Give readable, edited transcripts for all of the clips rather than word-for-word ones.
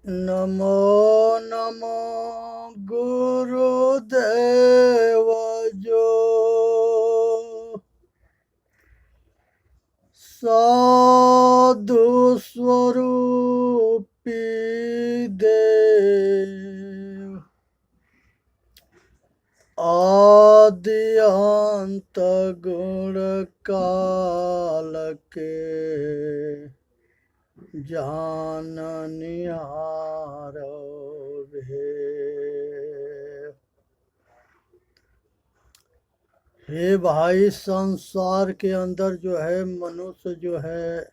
नमो नमो गुरुदेव जो साधु स्वरूपी देव आदि अंत गुण काल के जाननिहार भेव। हे भाई, संसार के अंदर जो है मनुष्य जो है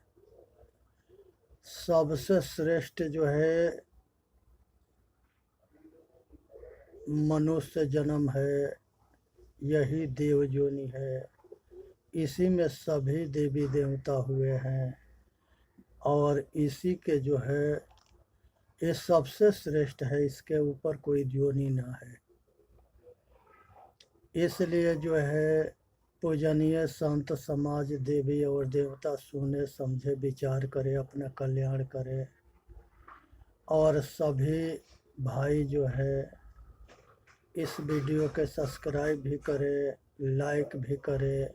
सबसे श्रेष्ठ जो है मनुष्य जन्म है, यही देव योनि है। इसी में सभी देवी देवता हुए हैं और इसी के जो है ये सबसे श्रेष्ठ है, इसके ऊपर कोई योनि ना है। इसलिए जो है पूजनीय संत समाज देवी और देवता सुने समझे विचार करे, अपना कल्याण करे। और सभी भाई जो है इस वीडियो के सब्सक्राइब भी करे, लाइक भी करे।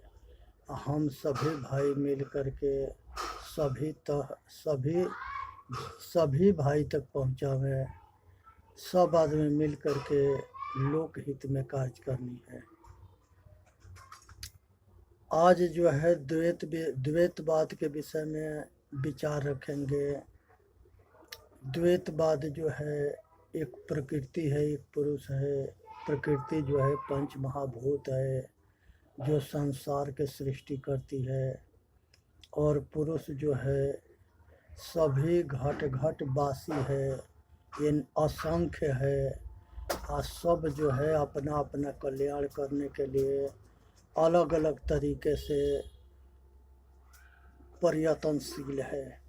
हम सभी भाई मिल कर के सभी भाई तक पहुँचावे। सब आदमी मिल कर के लोक हित में कार्य करनी है। आज जो है द्वैतवाद के विषय में विचार रखेंगे। द्वैतवाद जो है एक प्रकृति है, एक पुरुष है। प्रकृति जो है पंच महाभूत है जो संसार के सृष्टि करती है, और पुरुष जो है सभी घट घट वासी है, इन असंख्य है। और सब जो है अपना अपना कल्याण करने के लिए अलग अलग तरीके से प्रयत्नशील है।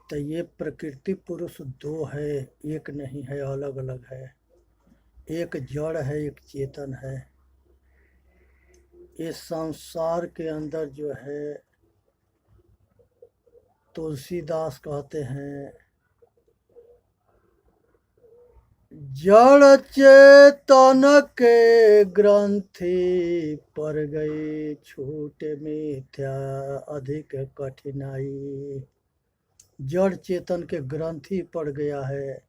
तो ये प्रकृति पुरुष दो है, एक नहीं है, अलग अलग है। एक जड़ है, एक चेतन है। इस संसार के अंदर जो है तुलसीदास कहते हैं, जड़ चेतन के ग्रंथि पर गई, छूट मिथ्या अधिक कठिनाई। जड़ चेतन के ग्रंथि पड़ गया है,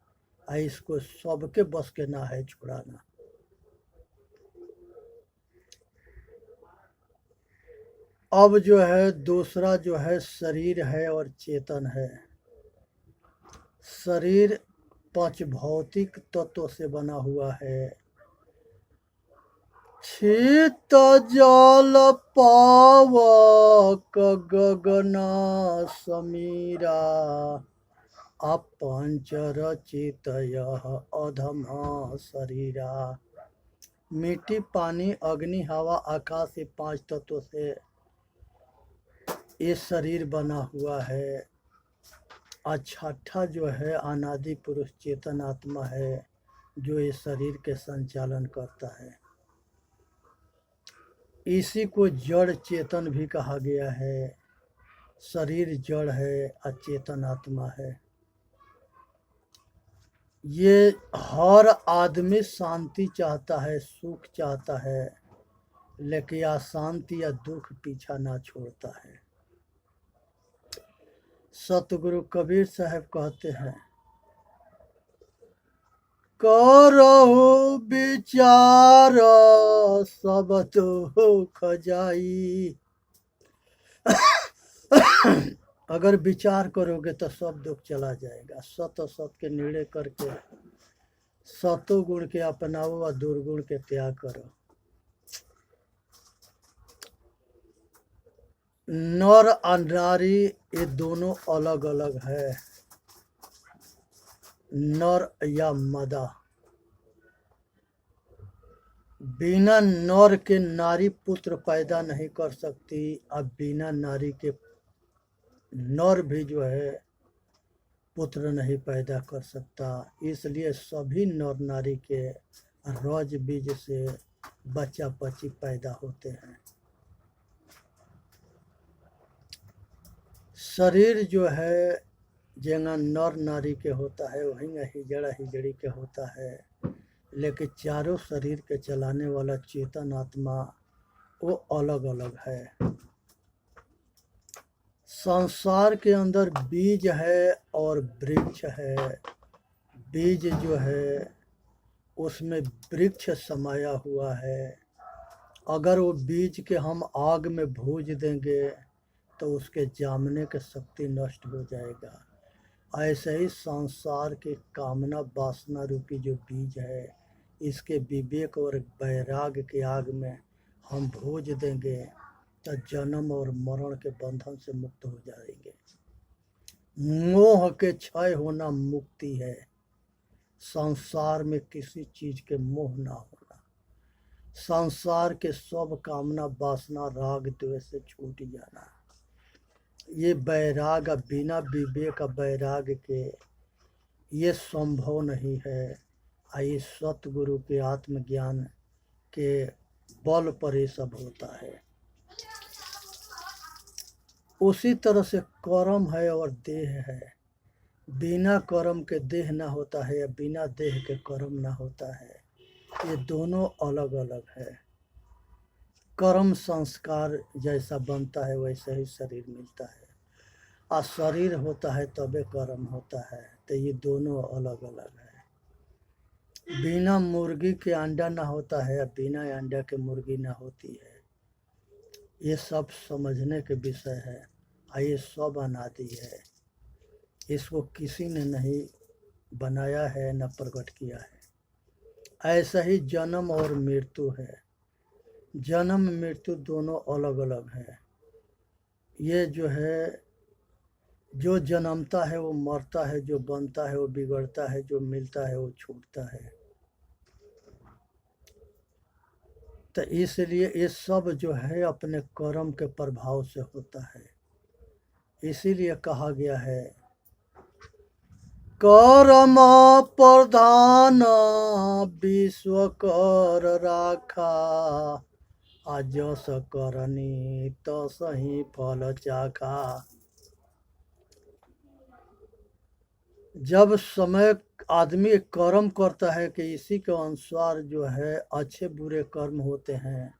इसको सबके बस के ना है छुड़ाना। अब जो है दूसरा जो है शरीर है और चेतन है। शरीर पांच भौतिक तत्वों से बना हुआ है। शीत जल पावक गगना समीरा, अपंच रचित यह अधमा शरीरा। मिट्टी, पानी, अग्नि, हवा, आकाश, ये पांच तत्वों से ये शरीर बना हुआ है। छठा जो है अनादि पुरुष चेतन आत्मा है जो ये शरीर के संचालन करता है। इसी को जड़ चेतन भी कहा गया है। शरीर जड़ है, अचेतन आत्मा है। ये हर आदमी शांति चाहता है, सुख चाहता है, लेकिन अशांति या दुख पीछा ना छोड़ता है। सतगुरु कबीर साहब कहते हैं, करहु विचार सब दुख जाई। अगर विचार करोगे तो सब दुख चला जाएगा। सत सत के निर्णय करके सतो गुण के अपनाओ और दुर्गुण के त्याग करो। नर और नारी ये दोनों अलग अलग है। नर या मादा, बिना नर के नारी पुत्र पैदा नहीं कर सकती। अब बिना नारी के नर भी जो है पुत्र नहीं पैदा कर सकता। इसलिए सभी नर नारी के रज बीज से बच्चा बच्ची पैदा होते हैं। शरीर जो है जेंगा नर नारी के होता है वहीं हिजड़ा हिजड़ी के होता है, लेकिन चारों शरीर के चलाने वाला चेतन आत्मा वो अलग अलग है। संसार के अंदर बीज है और वृक्ष है। बीज जो है उसमें वृक्ष समाया हुआ है। अगर वो बीज के हम आग में भूज देंगे तो उसके जामने की शक्ति नष्ट हो जाएगा। ऐसे ही संसार के कामना वासना रूपी जो बीज है, इसके विवेक और वैराग्य के आग में हम भूज देंगे तो जन्म और मरण के बंधन से मुक्त हो जाएंगे। मोह के क्षय होना मुक्ति है। संसार में किसी चीज के मोह ना होना, संसार के सब कामना वासना राग द्वेष से छूट जाना, ये वैराग बिना विवेक वैराग के ये संभव नहीं है। ये सतगुरु के आत्मज्ञान के बल पर ये सब होता है। उसी तरह से कर्म है और देह है। बिना कर्म के देह ना होता है या बिना देह के कर्म ना होता है, ये दोनों अलग अलग है। कर्म संस्कार जैसा बनता है वैसे ही शरीर मिलता है, और शरीर होता है तबे कर्म होता है, तो ये दोनों अलग अलग है। बिना मुर्गी के अंडा ना होता है या बिना अंडा के मुर्गी ना होती है। ये सब समझने के विषय है, और ये सब अनादि है। इसको किसी ने नहीं बनाया है न प्रकट किया है। ऐसा ही जन्म और मृत्यु है। जन्म मृत्यु दोनों अलग अलग है। ये जो है, जो जन्मता है वो मरता है, जो बनता है वो बिगड़ता है, जो मिलता है वो छूटता है। तो इसलिए ये सब जो है अपने कर्म के प्रभाव से होता है। इसीलिए कहा गया है कर्म प्रधान विश्व कर राखा, जस करनी तो सही फल चाखा। जब समय आदमी कर्म करता है कि इसी के अनुसार जो है अच्छे बुरे कर्म होते हैं,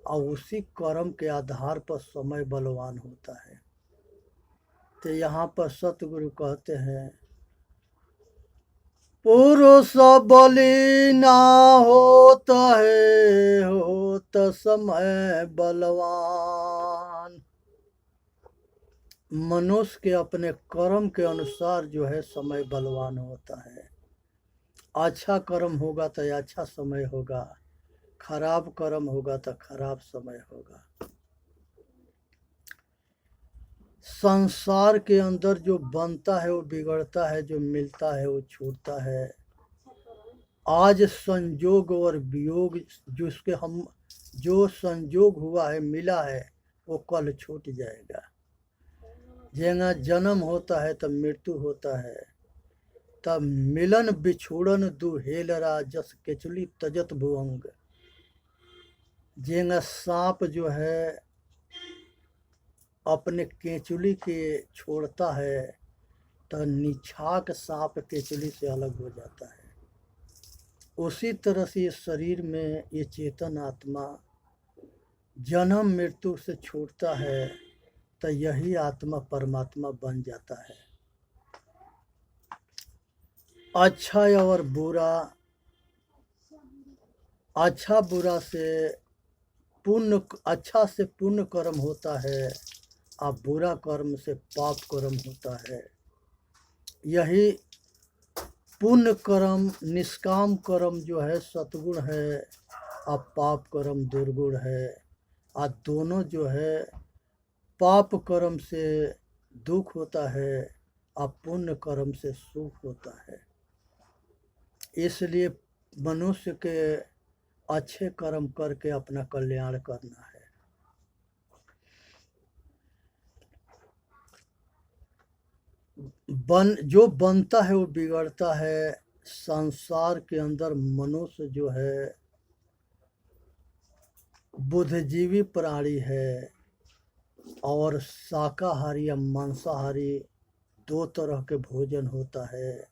और उसी कर्म के आधार पर समय बलवान होता है। तो यहाँ पर सतगुरु कहते हैं पुरुष बलि ना होता है, होता समय बलवान। मनुष्य के अपने कर्म के अनुसार जो है समय बलवान होता है। अच्छा कर्म होगा तो अच्छा समय होगा, खराब कर्म होगा तो खराब समय होगा। संसार के अंदर जो बनता है वो बिगड़ता है, जो मिलता है वो छूटता है। आज संजोग और वियोग जिसके हम जो संजोग हुआ है मिला है वो कल छूट जाएगा। जेना जन्म होता है तब मृत्यु होता है, तब मिलन बिछोड़न दु हेलरा जस केचुली तजत भुअंग। जेना सांप जो है अपने केचुली के छोड़ता है तो निछाक सांप केचुली से अलग हो जाता है। उसी तरह से शरीर में ये चेतन आत्मा जन्म मृत्यु से छूटता है तो यही आत्मा परमात्मा बन जाता है। अच्छा और बुरा, अच्छा बुरा से पुण्य, अच्छा से पुण्य कर्म होता है और बुरा कर्म से पाप कर्म होता है। यही पुण्य कर्म निष्काम कर्म जो है सतगुण है और पाप कर्म दुर्गुण है। और दोनों जो है पाप कर्म से दुख होता है और पुण्य कर्म से सुख होता है। इसलिए मनुष्य के अच्छे कर्म करके अपना कल्याण करना है। जो बनता है वो बिगड़ता है। संसार के अंदर मनुष्य जो है बुद्धिजीवी प्राणी है और शाकाहारी या मांसाहारी दो तरह के भोजन होता है।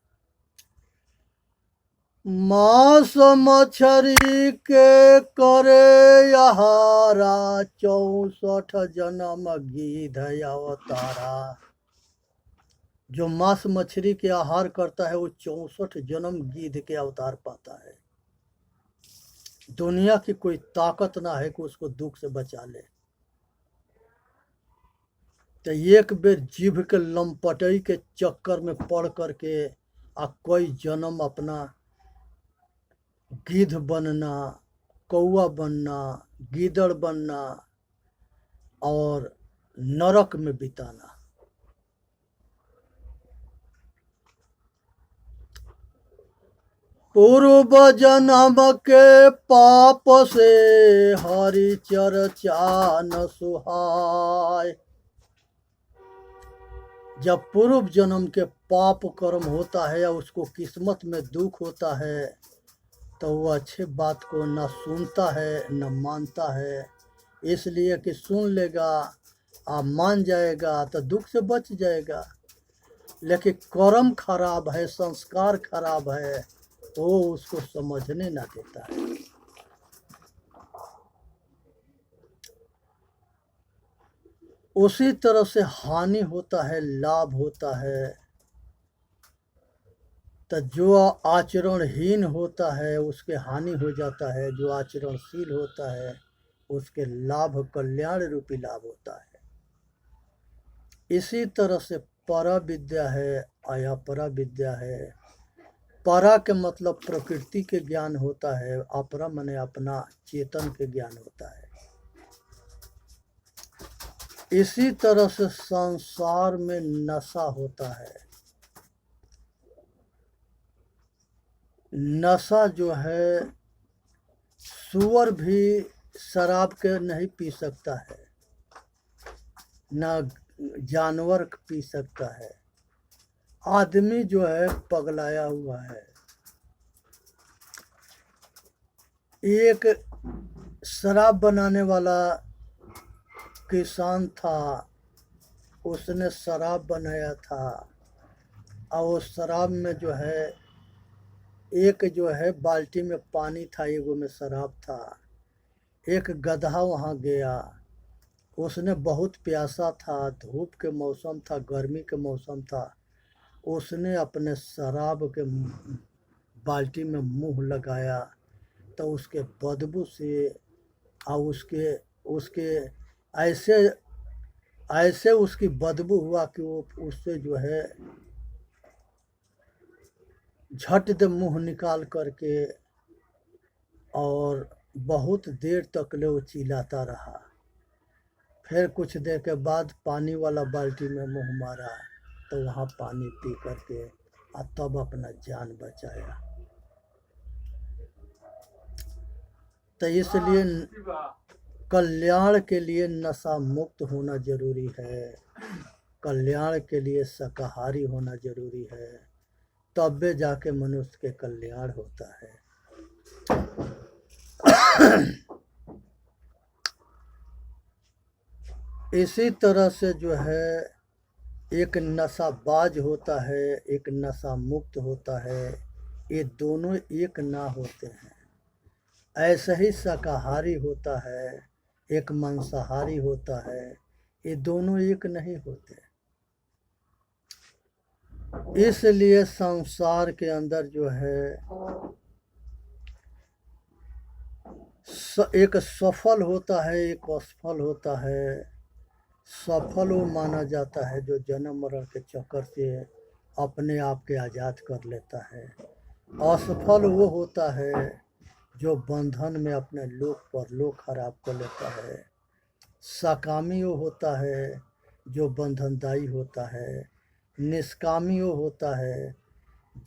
मांस मछरी के करे आहारा, 64 जन्म गिध अवतारा। जो मांस मछली के आहार करता है वो 64 जन्म गिद्ध के अवतार पाता है। दुनिया की कोई ताकत ना है कि उसको दुख से बचा ले। तो एक बेर जीभ के लंपटई के चक्कर में पड़ करके आ कई जन्म अपना गिद्ध बनना, कौआ बनना, गीदड़ बनना और नरक में बिताना। पूर्व जन्म के पाप से हरि चर्चा न सुहाय। जब पूर्व जन्म के पाप कर्म होता है या उसको किस्मत में दुख होता है तो वो अच्छे बात को न सुनता है न मानता है। इसलिए कि सुन लेगा मान जाएगा तो दुख से बच जाएगा, लेकिन कर्म खराब है, संस्कार खराब है, वो उसको समझने ना देता है। उसी तरह से हानि होता है, लाभ होता है। तो जो आचरणहीन होता है उसके हानि हो जाता है, जो आचरणशील होता है उसके लाभ, कल्याण रूपी लाभ होता है। इसी तरह से परा विद्या है, अयपरा विद्या है। परा के मतलब प्रकृति के ज्ञान होता है, अपरा माने अपना चेतन के ज्ञान होता है। इसी तरह से संसार में नशा होता है। नशा जो है, सूअर भी शराब के नहीं पी सकता है, न जानवर पी सकता है। आदमी जो है पगलाया हुआ है। एक शराब बनाने वाला किसान था, उसने शराब बनाया था और उस शराब में जो है एक जो है बाल्टी में पानी था, एगो में शराब था। एक गधा वहाँ गया, उसने बहुत प्यासा था, धूप के मौसम था, गर्मी के मौसम था। उसने अपने शराब के बाल्टी में मुंह लगाया तो उसके बदबू से और उसके ऐसे उसकी बदबू हुआ कि वो उससे जो है झट दे मुंह निकाल करके और बहुत देर तक ले वो चिल्लाता रहा। फिर कुछ देर के बाद पानी वाला बाल्टी में मुंह मारा तो वहाँ पानी पी करके और तब अपना जान बचाया। तो इसलिए कल्याण के लिए नशा मुक्त होना जरूरी है, कल्याण के लिए शाकाहारी होना जरूरी है, तब जाके मनुष्य के कल्याण होता है। इसी तरह से जो है एक नशाबाज होता है, एक नशा मुक्त होता है, ये दोनों एक ना होते हैं। ऐसे ही शाकाहारी होता है, एक मांसाहारी होता है, ये दोनों एक नहीं होते। इसलिए संसार के अंदर जो है एक सफल होता है, एक असफल होता है। सफल वो माना जाता है जो जन्म मरण के चक्कर से अपने आप के आज़ाद कर लेता है। असफल वो होता है जो बंधन में अपने लोक पर लोक खराब कर लेता है। सकामी वो होता है जो बंधनदायी होता है। निष्कामी वो होता है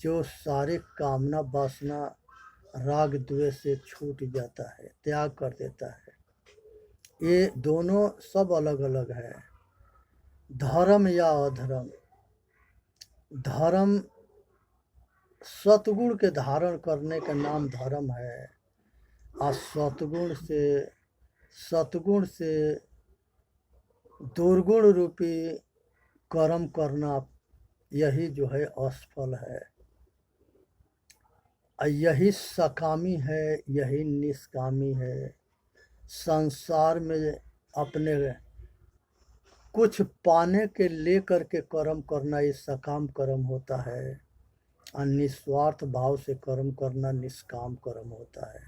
जो सारे कामना वासना राग द्वेष से छूट जाता है, त्याग कर देता है। ये दोनों सब अलग अलग है। धर्म या अधर्म, धर्म सतगुण के धारण करने का नाम धर्म है और सतगुण से दुर्गुण रूपी कर्म करना यही जो है असफल है। यही सकामी है, यही निष्कामी है। संसार में अपने कुछ पाने के लेकर के कर्म करना ये सकाम कर्म होता है, और निस्वार्थ भाव से कर्म करना निष्काम कर्म होता है।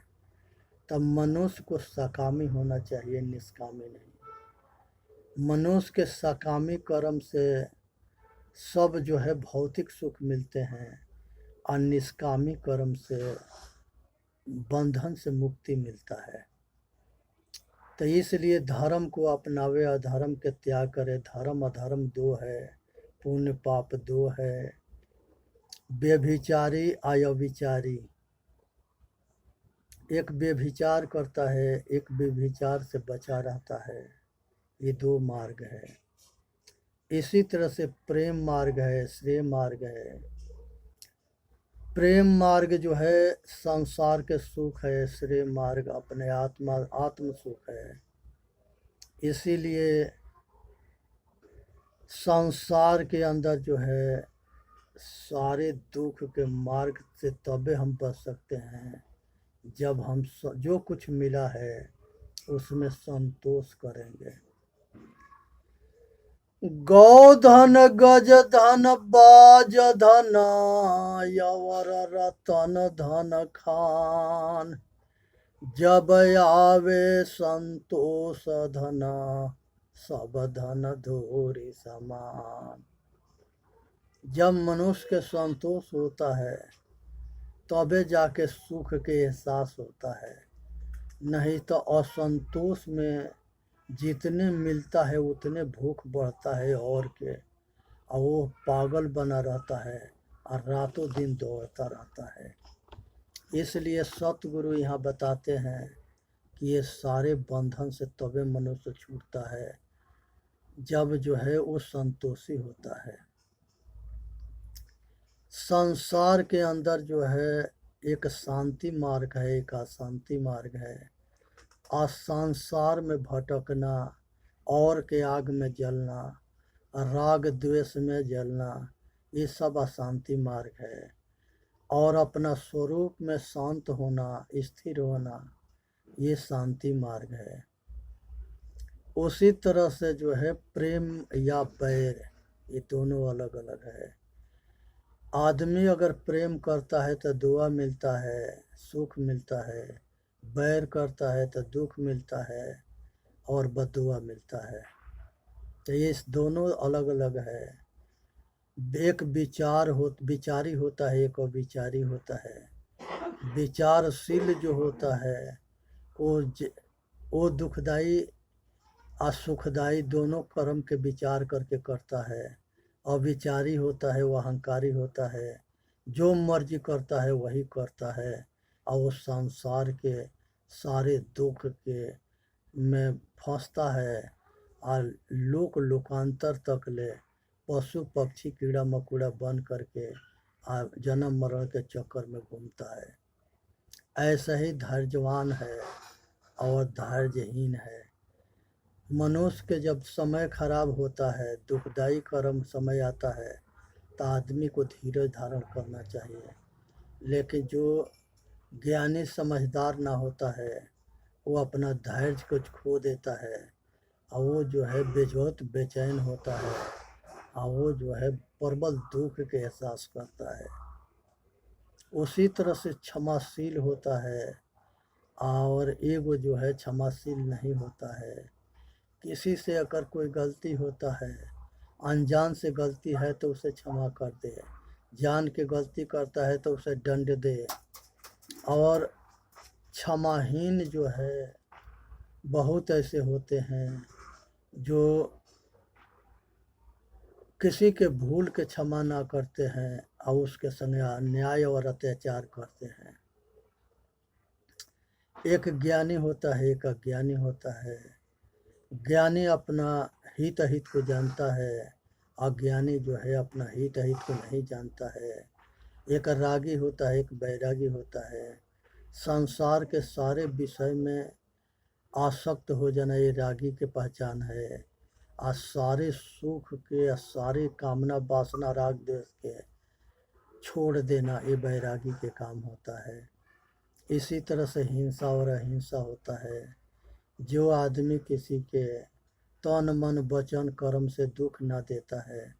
तब मनुष्य को सकामी होना चाहिए, निष्कामी नहीं। मनुष्य के सकामी कर्म से सब जो है भौतिक सुख मिलते हैं, और निष्कामी कर्म से बंधन से मुक्ति मिलता है। तो इसलिए धर्म को अपनावे, अधर्म के त्याग करे। धर्म अधर्म दो है, पुण्य पाप दो है। व्यभिचारी अव्यभिचारी, एक व्यभिचार करता है, एक व्यभिचार से बचा रहता है। ये दो मार्ग है। इसी तरह से प्रेम मार्ग है, श्रेय मार्ग है। प्रेम मार्ग जो है संसार के सुख है, श्रेय मार्ग अपने आत्म सुख है। इसीलिए संसार के अंदर जो है सारे दुख के मार्ग से तबे हम बच सकते हैं जब हम जो कुछ मिला है उसमें संतोष करेंगे। गौधन गज धन बाज धन यवर रतन धन खान, जब आवे संतोष धन सब धन धोरी समान। जब मनुष्य के संतोष होता है तबे जाके सुख के एहसास होता है, नहीं तो असंतोष में जितने मिलता है उतने भूख बढ़ता है और के, और वो पागल बना रहता है और रातों दिन दौड़ता रहता है। इसलिए सतगुरु यहाँ बताते हैं कि ये सारे बंधन से तबे मनुष्य छूटता है जब जो है वो संतोषी होता है। संसार के अंदर जो है एक शांति मार्ग है, एक अशांति मार्ग है। संसार में भटकना, और के आग में जलना, राग द्वेष में जलना, ये सब अशांति मार्ग है। और अपना स्वरूप में शांत होना, स्थिर होना, ये शांति मार्ग है। उसी तरह से जो है प्रेम या बैर, ये दोनों अलग अलग है। आदमी अगर प्रेम करता है तो दुआ मिलता है, सुख मिलता है। बैर करता है तो दुख मिलता है और बदुआ मिलता है। तो ये दोनों अलग अलग है। एक विचारी होता है, एक अविचारी होता है। विचारशील जो होता है वो दुखदाई और सुखदाई दोनों कर्म के विचार करके करता है। अविचारी होता है, वो अहंकारी होता है, जो मर्जी करता है वही करता है, और वो संसार के सारे दुख के में फंसता है और लोकांतर तक ले पशु पक्षी कीड़ा मकोड़ा बन करके जन्म मरण के चक्कर में घूमता है। ऐसा ही धैर्यवान है और धैर्यहीन है। मनुष्य के जब समय खराब होता है, दुखदाई कर्म समय आता है, तो आदमी को धीरज धारण करना चाहिए। लेकिन जो ज्ञानी समझदार ना होता है वो अपना धैर्य को खो देता है, और वो जो है बेजोत बेचैन होता है, और वो जो है प्रबल दुख के एहसास करता है। उसी तरह से क्षमाशील होता है, और एगो जो है क्षमाशील नहीं होता है। किसी से अगर कोई गलती होता है, अनजान से गलती है तो उसे क्षमा कर दे, जान के गलती करता है तो उसे दंड दे। और क्षमाहीन जो है बहुत ऐसे होते हैं जो किसी के भूल के क्षमा ना करते हैं और उसके संग अन्याय और अत्याचार करते हैं। एक ज्ञानी होता है, एक अज्ञानी होता है। ज्ञानी अपना हित को जानता है, अज्ञानी जो है अपना हित को नहीं जानता है। एक रागी होता है, एक बैरागी होता है। संसार के सारे विषय में आसक्त हो जाना ये रागी की पहचान है, आ सारे सुख के, सारे कामना वासना राग देश के छोड़ देना, ये बैरागी के काम होता है। इसी तरह से हिंसा और अहिंसा होता है। जो आदमी किसी के तन मन वचन कर्म से दुख न देता है,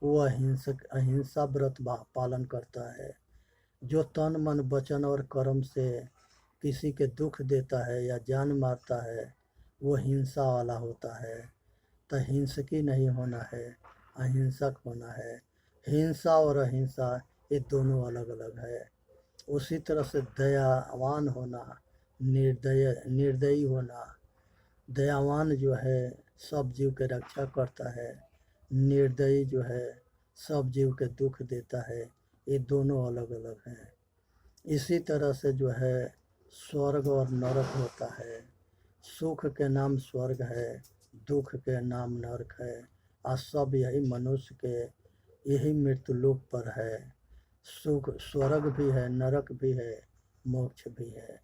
वो अहिंसा व्रत पालन करता है। जो तन मन वचन और कर्म से किसी के दुख देता है या जान मारता है, वो हिंसा वाला होता है। तो हिंसकी नहीं होना है, अहिंसक होना है। हिंसा और अहिंसा ये दोनों अलग अलग है। उसी तरह से दयावान होना, निर्दयी होना। दयावान जो है सब जीव के रक्षा करता है, निर्दयी जो है सब जीव के दुख देता है। ये दोनों अलग अलग हैं। इसी तरह से जो है स्वर्ग और नरक होता है। सुख के नाम स्वर्ग है, दुख के नाम नरक है। और सब यही मनुष्य के यही मृत्यु लोक पर है। सुख स्वर्ग भी है, नरक भी है, मोक्ष भी है।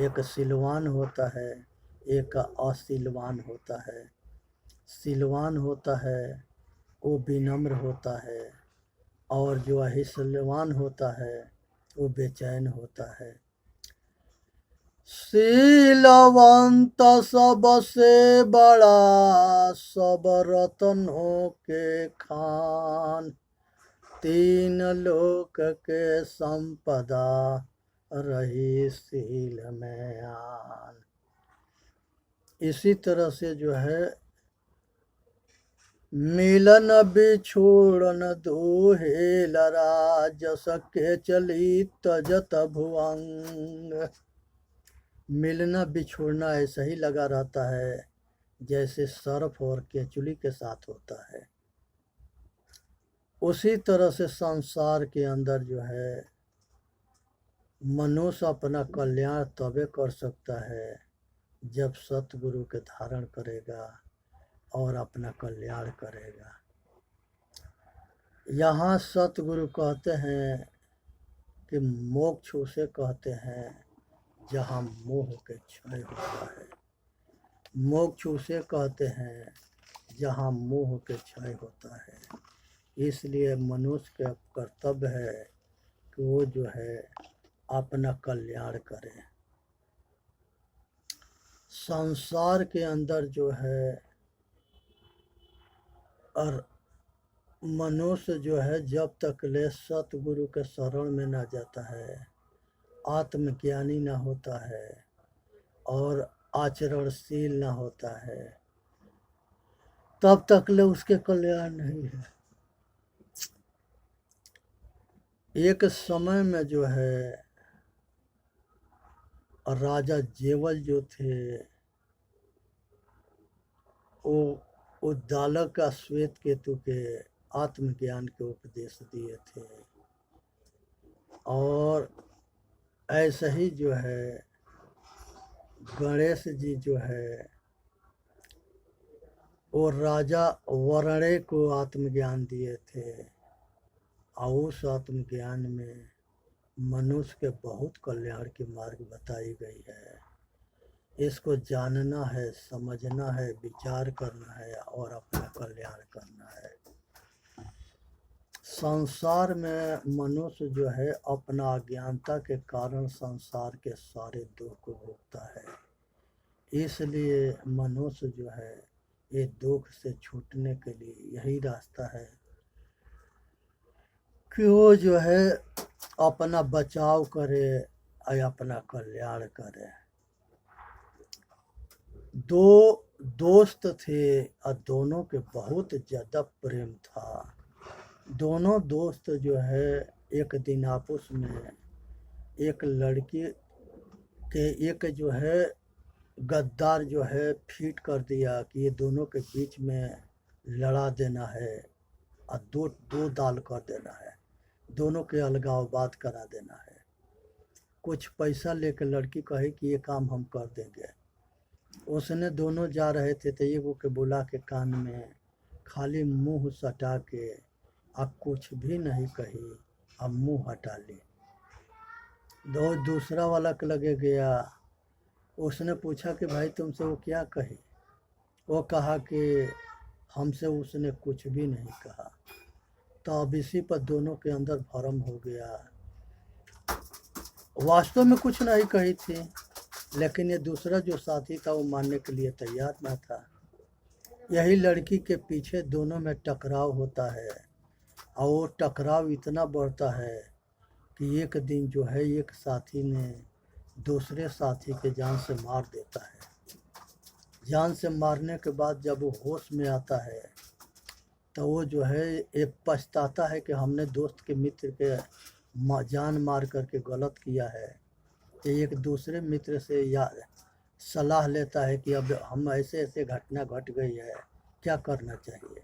एक सिलवान होता है, एक असिलवान होता है। सिलवान होता है वो विनम्र होता है, और जो अहिसलवान होता है वो बेचैन होता है। शीलवंत सबसे बड़ा, सब रत्नों के खान। तीन लोक के संपदा, रही शील में आन। इसी तरह से जो है मिलन बिछोड़न दोहे लरा, जस के चली तजत भुवंग। मिलना बिछोड़ना ऐसा ही लगा रहता है जैसे सर्फ और केचुली के साथ होता है। उसी तरह से संसार के अंदर जो है मनुष्य अपना कल्याण तबे कर सकता है जब सतगुरु के धारण करेगा और अपना कल्याण करेगा। यहाँ सतगुरु कहते हैं कि मोक्ष उसे कहते हैं जहाँ मोह के क्षय होता है। मोक्ष उसे कहते हैं जहाँ मोह के क्षय होता है। इसलिए मनुष्य का कर्तव्य है कि वो जो है अपना कल्याण करे। संसार के अंदर जो है और मनुष्य जो है जब तक ले सतगुरु के शरण में ना जाता है, आत्मज्ञानी ना होता है और आचरणशील ना होता है, तब तक ले उसके कल्याण नहीं है। एक समय में जो है राजा जेवल जो थे वो उद्दालक का श्वेत केतु के आत्मज्ञान के उपदेश दिए थे। और ऐसे ही जो है गणेश जी जो है वो राजा वरणे को आत्मज्ञान दिए थे। और उस आत्मज्ञान में मनुष्य के बहुत कल्याण की मार्ग बताई गई है। इसको जानना है, समझना है, विचार करना है और अपना कल्याण करना है। संसार में मनुष्य जो है अपना अज्ञानता के कारण संसार के सारे दुख को भोगता है। इसलिए मनुष्य जो है ये दुख से छूटने के लिए यही रास्ता है कि वो जो है अपना बचाव करे और अपना कल्याण करे। दो दोस्त थे और दोनों के बहुत ज़्यादा प्रेम था। दोनों दोस्त जो है एक दिन आपस में एक लड़की के एक जो है गद्दार जो है फीट कर दिया कि ये दोनों के बीच में लड़ा देना है और दो दाल कर देना है, दोनों के अलगाववाद करा देना है। कुछ पैसा लेकर लड़की कहे कि ये काम हम कर देंगे। उसने दोनों जा रहे थे तो एगो के बुला के कान में खाली मुंह सटा के अब कुछ भी नहीं कही, अब मुंह हटा ली। दूसरा वाला के लगे गया। उसने पूछा कि भाई तुमसे वो क्या कही? वो कहा कि हमसे उसने कुछ भी नहीं कहा। तो अब इसी पर दोनों के अंदर भरम हो गया। वास्तव में कुछ नहीं कही थी, लेकिन ये दूसरा जो साथी था वो मानने के लिए तैयार न था। यही लड़की के पीछे दोनों में टकराव होता है, और वो टकराव इतना बढ़ता है कि एक दिन जो है एक साथी ने दूसरे साथी के जान से मार देता है। जान से मारने के बाद जब वो होश में आता है तो वो जो है एक पछताता है कि हमने दोस्त के मित्र के जान मार करके गलत किया है। एक दूसरे मित्र से या सलाह लेता है कि अब हम ऐसे ऐसे घटना घट गई है, क्या करना चाहिए।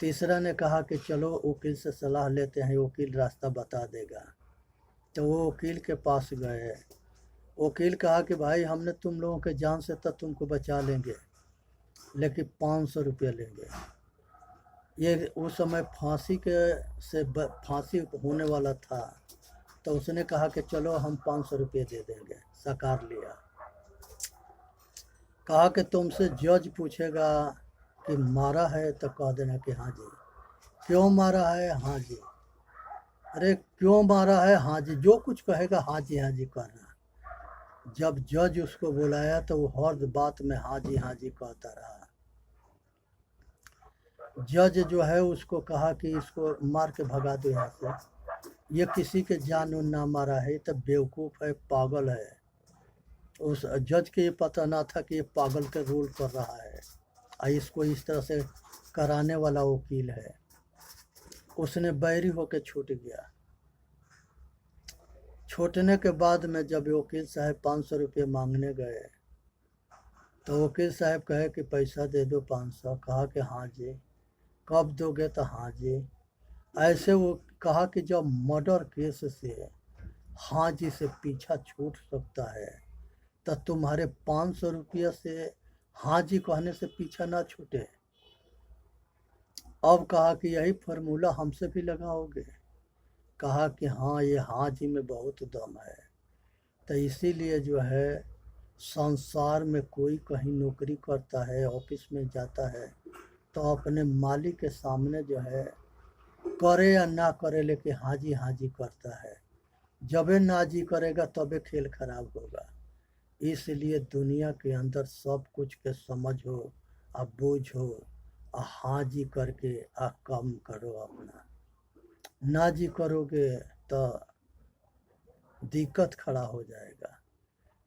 तीसरा ने कहा कि चलो वकील से सलाह लेते हैं, वकील रास्ता बता देगा। तो वो वकील के पास गए। वकील कहा कि भाई हमने तुम लोगों के जान से तो तुमको बचा लेंगे, लेकिन 500 रुपये लेंगे। ये उस समय फांसी होने वाला था, तो उसने कहा कि चलो हम 500 रुपये दे देंगे। साकार लिया। कहा कि तुमसे जज पूछेगा कि मारा है तो कह देना कि हाँ जी। क्यों मारा है? हाँ जी। अरे क्यों मारा है? हाँ जी। जो कुछ कहेगा हाँ जी कहना। जब जज उसको बुलाया तो वो हर बात में हाँ जी कहता रहा। जज जो है उसको कहा कि इसको मार के भगा दो यहाँ से, ये किसी के जान ना मारा है, तो बेवकूफ़ है, पागल है। उस जज के ये पता ना था कि ये पागल के रोल कर रहा है, और इसको इस तरह से कराने वाला वकील है। उसने बैरी होकर छूट गया। छूटने के बाद में जब वकील साहब 500 रुपये मांगने गए तो वकील साहब कहे कि पैसा दे दो 500। कहा कि हाँ जी। कब दोगे? तो हाँ जी। ऐसे वो कहा कि जब मर्डर केस से हाँ जी से पीछा छूट सकता है तो तुम्हारे 500 रुपये से हाँ जी कहने से पीछा ना छूटे। अब कहा कि यही फार्मूला हमसे भी लगाओगे? कहा कि हाँ, ये हाँ जी में बहुत दम है। तो इसीलिए जो है संसार में कोई कहीं नौकरी करता है, ऑफिस में जाता है, तो अपने मालिक के सामने जो है करे या ना करे, लेकिन हाँ जी करता है। जबे ना जी करेगा तबे खेल खराब होगा। इसलिए दुनिया के अंदर सब कुछ के समझ हो, अब बोझ हो, हाँ जी करके काम करो अपना। ना जी करोगे तो दिक्कत खड़ा हो जाएगा।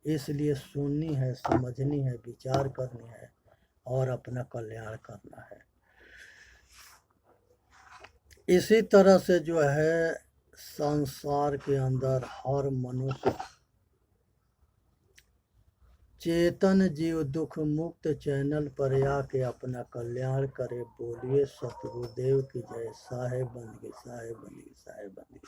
इसलिए सुननी है, समझनी है, विचार करनी है और अपना कल्याण करना है। इसी तरह से जो है संसार के अंदर हर मनुष्य चेतन जीव दुख मुक्त चैनल पर आके अपना कल्याण करे। बोलिए सतगुरुदेव की जय। साहेब बंदगी, साहेब बंदगी, साहेब बंदगी।